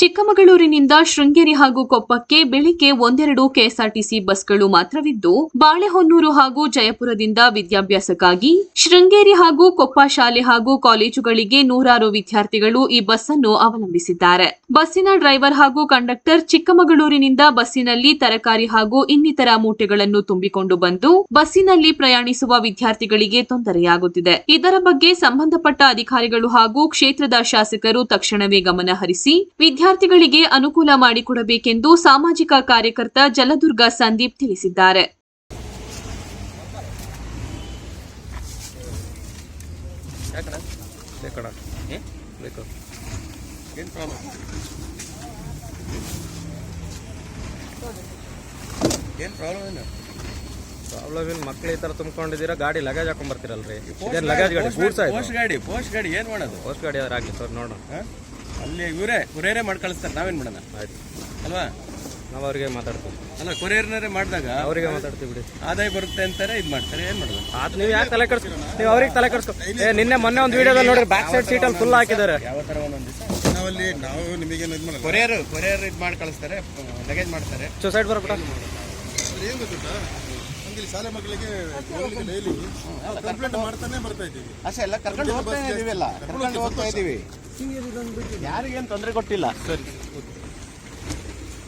ಚಿಕ್ಕಮಗಳೂರಿನಿಂದ ಶೃಂಗೇರಿ ಹಾಗೂ ಕೊಪ್ಪಕ್ಕೆ ಬೆಳಿಗ್ಗೆ ಒಂದೆರಡು ಕೆಎಸ್ಆರ್ಟಿಸಿ ಬಸ್ಗಳು ಮಾತ್ರವಿದ್ದು, ಬಾಳೆಹೊನ್ನೂರು ಹಾಗೂ ಜಯಪುರದಿಂದ ವಿದ್ಯಾಭ್ಯಾಸಕ್ಕಾಗಿ ಶೃಂಗೇರಿ ಹಾಗೂ ಕೊಪ್ಪ ಶಾಲೆ ಹಾಗೂ ಕಾಲೇಜುಗಳಿಗೆ ನೂರಾರು ವಿದ್ಯಾರ್ಥಿಗಳು ಈ ಬಸ್ ಅನ್ನು ಅವಲಂಬಿಸಿದ್ದಾರೆ. ಬಸ್ಸಿನ ಡ್ರೈವರ್ ಹಾಗೂ ಕಂಡಕ್ಟರ್ ಚಿಕ್ಕಮಗಳೂರಿನಿಂದ ಬಸ್ಸಿನಲ್ಲಿ ತರಕಾರಿ ಹಾಗೂ ಇನ್ನಿತರ ಮೂಟೆಗಳನ್ನು ತುಂಬಿಕೊಂಡು ಬಂದು ಬಸ್ಸಿನಲ್ಲಿ ಪ್ರಯಾಣಿಸುವ ವಿದ್ಯಾರ್ಥಿಗಳಿಗೆ ತೊಂದರೆಯಾಗುತ್ತಿದೆ. ಇದರ ಬಗ್ಗೆ ಸಂಬಂಧಪಟ್ಟ ಅಧಿಕಾರಿಗಳು ಹಾಗೂ ಕ್ಷೇತ್ರದ ಶಾಸಕರು ತಕ್ಷಣವೇ ಗಮನ ಹರಿಸಿ ವಿದ್ಯಾರ್ಥಿಗಳಿಗೆ ಅನುಕೂಲ ಮಾಡಿಕೊಡಬೇಕೆಂದು ಸಾಮಾಜಿಕ ಕಾರ್ಯಕರ್ತ ಜಲದುರ್ಗ ಸಂದೀಪ್ ತಿಳಿಸಿದ್ದಾರೆ. ಪ್ರಾಬ್ಲಮ್ ಏನು ಮಕ್ಳು ಈ ಥರ ತುಂಬ್ಕೊಂಡಿದ್ದೀರಾ, ಗಾಡಿ ಲಗೇಜ್ ಹಾಕೊಂಡ್ ಬರ್ತೀರಲ್ರಿ? ಇದೇನು ಲಗೇಜ್ ಗಾಡಿ, ಪೋಸ್ಟ್ ಗಾಡಿ ಏನು ಮಾಡೋದು? ಪೋಸ್ಟ್ ಗಾಡಿ ಆದ್ರೆ ಆಗಲಿ ಸರ್, ನೋಡೋಣ. ಅಲ್ಲಿ ಕೊರಿಯರೇ ಮಾಡಿ ಕಳಿಸ್ತಾರೆ, ನಾವೇನು ಮಾಡೋಣ? ಆಯ್ತು ಅಲ್ವಾ, ನಾವು ಅವ್ರಿಗೆ ಮಾತಾಡ್ತೀವಿ. ಅಲ್ಲ, ಕೊರಿಯರ್ನರೇ ಮಾಡಿದಾಗ ಅವರಿಗೆ ಮಾತಾಡ್ತೀವಿ ಬಿಡಿ. ಆದಾಯ ಬರುತ್ತೆ ಅಂತಾರೆ, ಇದು ಮಾಡ್ತಾರೆ, ಏನು ಮಾಡೋದು? ಅದು ನೀವು ಯಾಕೆ ತಲೆ ಕೆಡಿಸ್ಕೊ, ನೀವು ಅವ್ರಿಗೆ ತಲೆ ಕೆಡಿಸ್ಕೊ. ನಿನ್ನೆ ಮೊನ್ನೆ ಒಂದು ವಿಡಿಯೋದಲ್ಲಿ ನೋಡಿ, ಬ್ಯಾಕ್ ಸೈಡ್ ಸೀಟಲ್ಲಿ ಫುಲ್ ಹಾಕಿದ್ದಾರೆ. ಯಾವ ಥರ ಒಂದೊಂದು ದಿವಸ ನಾವು ನಿಮಗೆ ಕೊರಿಯರ್ ಇದು ಮಾಡಿ ಕಳಿಸ್ತಾರೆ, ಲಗೇಜ್ ಮಾಡ್ತಾರೆ. ಸೊಸೈಡ್ ಬರ್ಬಿಟ್ಟ ಏನು ಗೊತ್ತಾ, ನಮಗೆ ಶಾಲೆ ಮಕ್ಕಳಿಗೆ ಡೈಲಿ ಕಂಪ್ಲೇಂಟ್ ಮಾಡ್ತಾನೆ ಬರ್ತಾ ಇದ್ದೀವಿ. ಅಷ್ಟೇ ಎಲ್ಲ ಕರ್ಕೊಂಡು ಹೋಗ್ತಾ ಇದೀವಿ, ಯಾರಿಗೇನು ತೊಂದರೆ ಕೊಟ್ಟಿಲ್ಲ. ಸರಿ.